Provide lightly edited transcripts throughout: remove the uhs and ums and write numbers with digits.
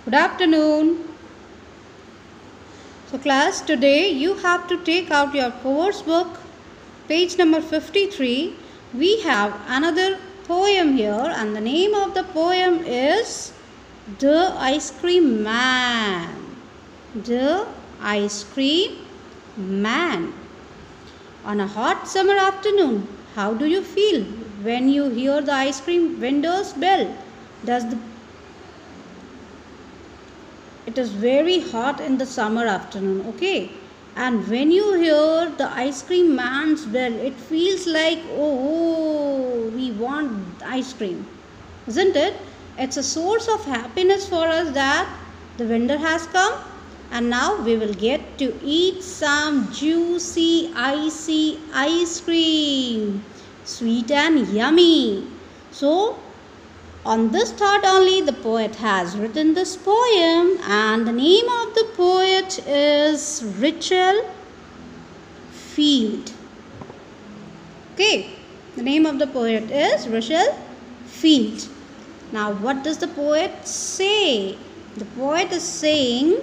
Good afternoon. So class, today you have to take out your course book, page number 53. We have another poem here and the name of the poem is The Ice Cream Man. The Ice Cream Man. On a hot summer afternoon, how do you feel when you hear the ice cream vendor's bell? It is very hot in the summer afternoon, okay? And when you hear the ice cream man's bell, it feels like, oh, we want ice cream, isn't it? It's a source of happiness for us that the vendor has come, and now we will get to eat some juicy, icy ice cream, sweet and yummy. So, on this thought only, the poet has written this poem, and the name of the poet is Rachel Field. Okay, the name of the poet is Rachel Field. Now, what does the poet say? The poet is saying,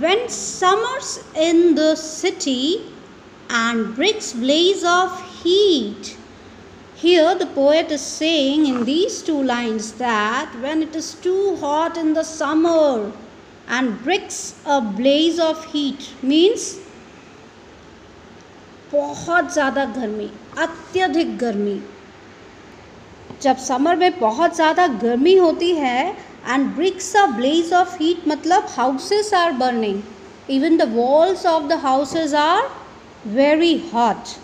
when summer's in the city and bricks blaze of heat. Here the poet is saying in these two lines that when it is too hot in the summer and bricks a blaze of heat means बहुत ज़्यादा गर्मी, अत्यधिक गर्मी. जब summer में बहुत ज़्यादा गर्मी होती है and bricks a blaze of heat मतलब houses are burning. Even the walls of the houses are very hot.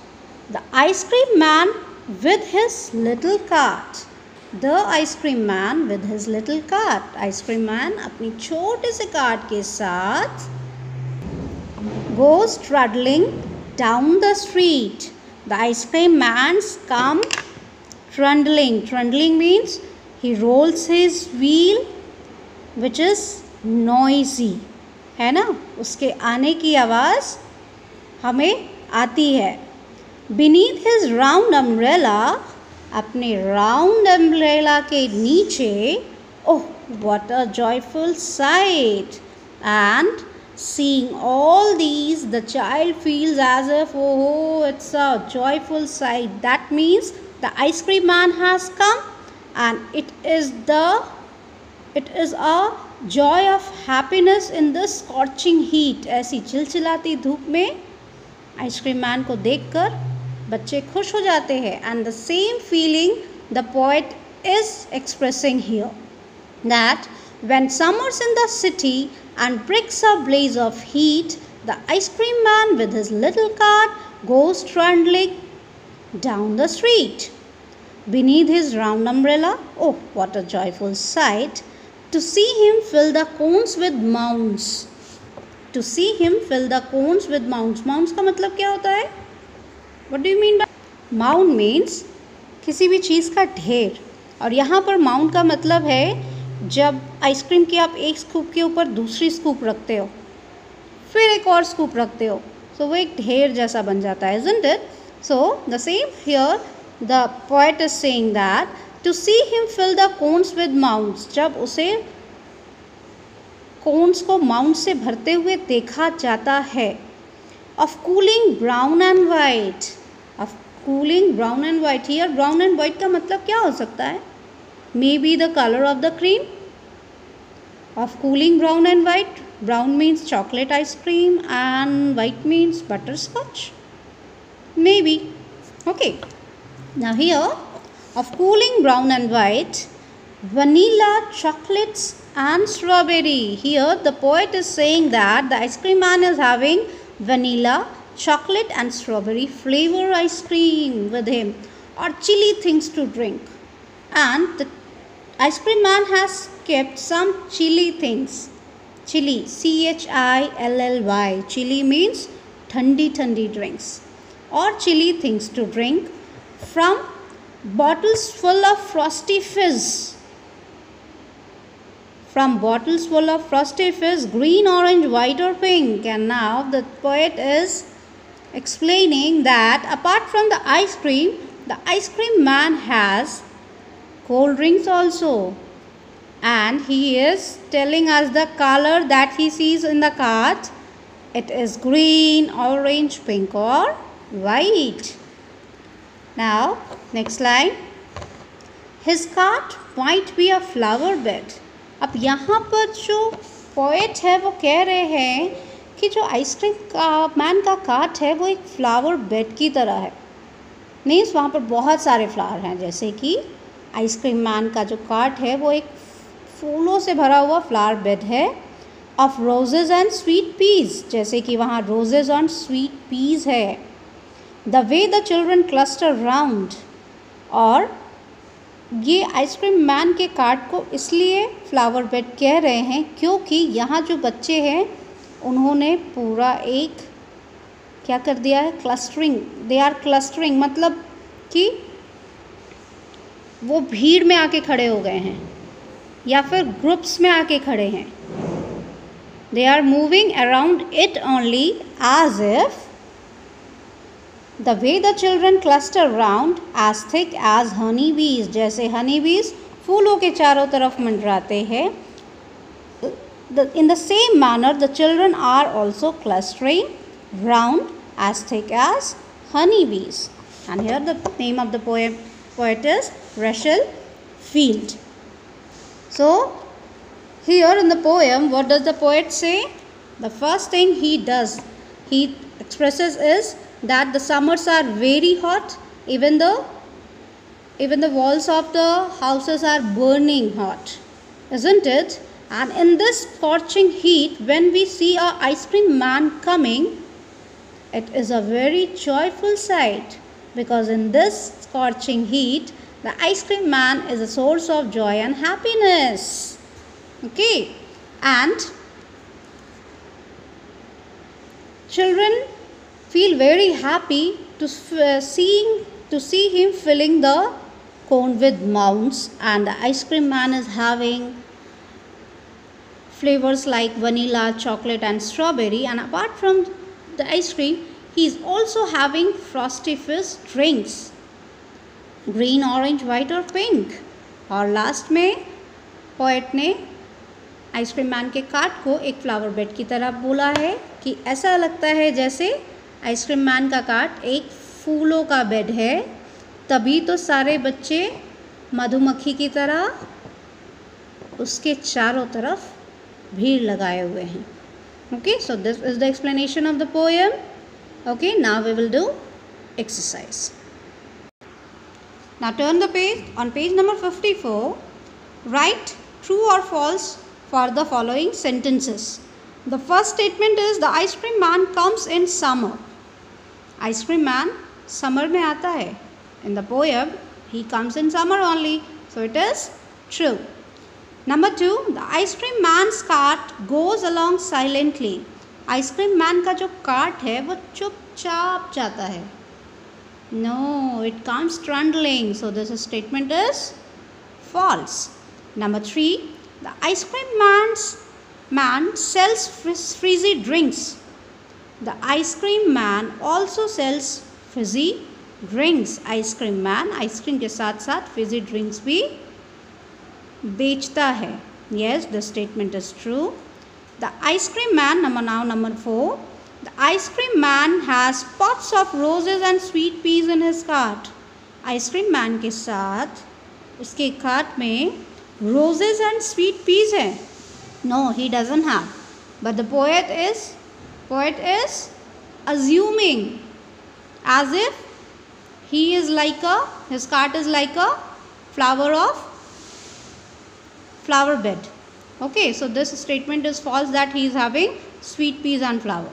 The ice cream man with his little cart. The ice cream man with his little cart. Ice cream man अपनी छोटे से cart के साथ goes trundling down the street. The ice cream man's come trundling. Trundling means he rolls his wheel which is noisy. है ना, उसके आने की आवाज़ हमें आती है. Beneath his round umbrella, अपने round umbrella के नीचे, oh, what a joyful sight! And seeing all these, the child feels as if, oh, it's a joyful sight. That means the ice cream man has come, and it is a joy of happiness in this scorching heat. ऐसी चिलचिलाती धूप में ice cream man को देखकर बच्चे खुश हो जाते हैं. And the same feeling the poet is expressing here, that when summer's in the city and bricks a blaze of heat, the ice cream man with his little cart goes trundling down the street. Beneath his round umbrella, oh, what a joyful sight, to see him fill the cones with mounds. To see him fill the cones with mounds. Mounds का मतलब क्या होता है? What do you mean by mound? Means किसी भी चीज़ का ढेर. और यहाँ पर mound का मतलब है जब आइसक्रीम की आप एक स्कूप के ऊपर दूसरी स्कूप रखते हो, फिर एक और स्कूप रखते हो, so वो एक ढेर जैसा बन जाता है, isn't it? So the same here, the poet is saying that to see him fill the cones with mounds. जब उसे कोन्स को माउंट से भरते हुए देखा जाता है. Of cooling brown and white. Of cooling brown and white. Here brown and white का मतलब क्या हो सकता है? Maybe the color of the cream. Of cooling brown and white. Brown means chocolate ice cream and white means butterscotch. Maybe. Okay. Now here, of cooling brown and white, vanilla, chocolates and strawberry. Here the poet is saying that the ice cream man is having vanilla, chocolate and strawberry flavor ice cream with him, or chilly things to drink. And the ice cream man has kept some chilly things. Chilly, chilly. Chilly means thandi drinks or chilly things to drink from bottles full of frosty fizz. From bottles full of frosty fizz, green, orange, white or pink. And now the poet is explaining that apart from the ice cream man has cold drinks also. and he is telling us the color that he sees in the cart. It is green, orange, pink or white. Now next line. His cart might be a flower bed. अब यहाँ पर जो poet है वो कह रहे हैं कि जो आइसक्रीम का मैन का कार्ट है वो एक फ्लावर बेड की तरह है. मीन्स वहाँ पर बहुत सारे फ्लावर हैं. जैसे कि आइसक्रीम मैन का जो कार्ट है वो एक फूलों से भरा हुआ फ्लावर बेड है. Of roses and sweet peas, जैसे कि वहाँ रोजेज और स्वीट पीज है. The way the children cluster round, और ये आइसक्रीम मैन के कार्ट को इसलिए फ्लावर बेड कह रहे हैं क्योंकि यहाँ जो बच्चे हैं उन्होंने पूरा एक क्या कर दिया है, क्लस्टरिंग. दे आर क्लस्टरिंग, मतलब कि वो भीड़ में आके खड़े हो गए हैं या फिर ग्रुप्स में आके खड़े हैं. They are moving around it only as if the way the children cluster round as thick as honey bees, जैसे honey bees फूलों के चारों तरफ मंडराते हैं. In the same manner the children are also clustering round as thick as honey bees. And here the name of the poet is Rachel Field. So here in the poem, what does the poet say? The first thing he expresses is that the summers are very hot, even the walls of the houses are burning hot, isn't it? And in this scorching heat, when we see a ice cream man coming, it is a very joyful sight, because in this scorching heat the ice cream man is a source of joy and happiness. Okay, and children feel very happy to see him filling the cone with mounds, and the ice cream man is having flavors like vanilla, chocolate and strawberry. And apart from the ice cream, he is also having frosty fizz drinks, green, orange, white और pink. और last में poet ने ice cream man के cart को एक flower bed की तरह बोला है कि ऐसा लगता है जैसे आइसक्रीम मैन का कार्ट एक फूलों का बेड है. तभी तो सारे बच्चे मधुमक्खी की तरह उसके चारों तरफ भीड़ लगाए हुए हैं. Okay, so this is the explanation of the poem. Okay, now we will do exercise. Now turn the page. On page number 54, write true or false for the following sentences. The first statement is the ice cream man comes in summer. Ice cream man summer में आता है. In the poem, he comes in summer only. So it is true. Number 2, the ice cream man's cart goes along silently. Ice cream man का जो cart है वो चुपचाप जाता है. No, it comes trundling. So this statement is false. Number 3, the ice cream man sells fizzy drinks. The ice cream man also sells fizzy drinks. Ice cream man ice cream के साथ साथ fizzy drinks भी बेचता है. Yes, the statement is true. The ice cream man, number 4. The ice cream man has pots of roses and sweet peas in his cart. Ice cream man के साथ उसके cart में roses and sweet peas है. No, he doesn't have. But the poet is assuming as if his cart is like a flower bed. Okay, so this statement is false that he is having sweet peas and flower.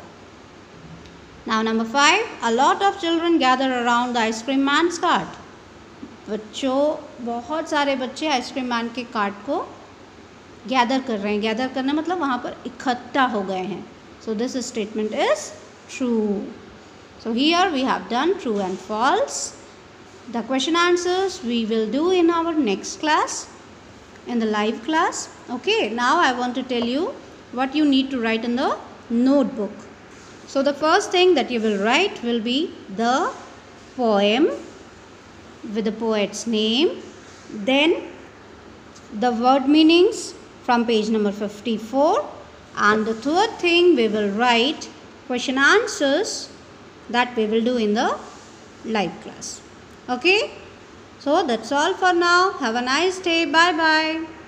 Now number 5, a lot of children gather around the ice cream man's cart. बहुत सारे बच्चे ice cream man के cart को gather कर रहे हैं. Gather करना मतलब वहाँ पर इकट्ठा हो गए हैं. So this statement is true. So here we have done true and false. The question answers we will do in our next class, in the live class. Okay, now I want to tell you what you need to write in the notebook. So the first thing that you will write will be the poem with the poet's name. Then the word meanings from page number 54, and the third thing we will write question answers that we will do in the live class. Okay, so that's all for now. Have a nice day. Bye bye.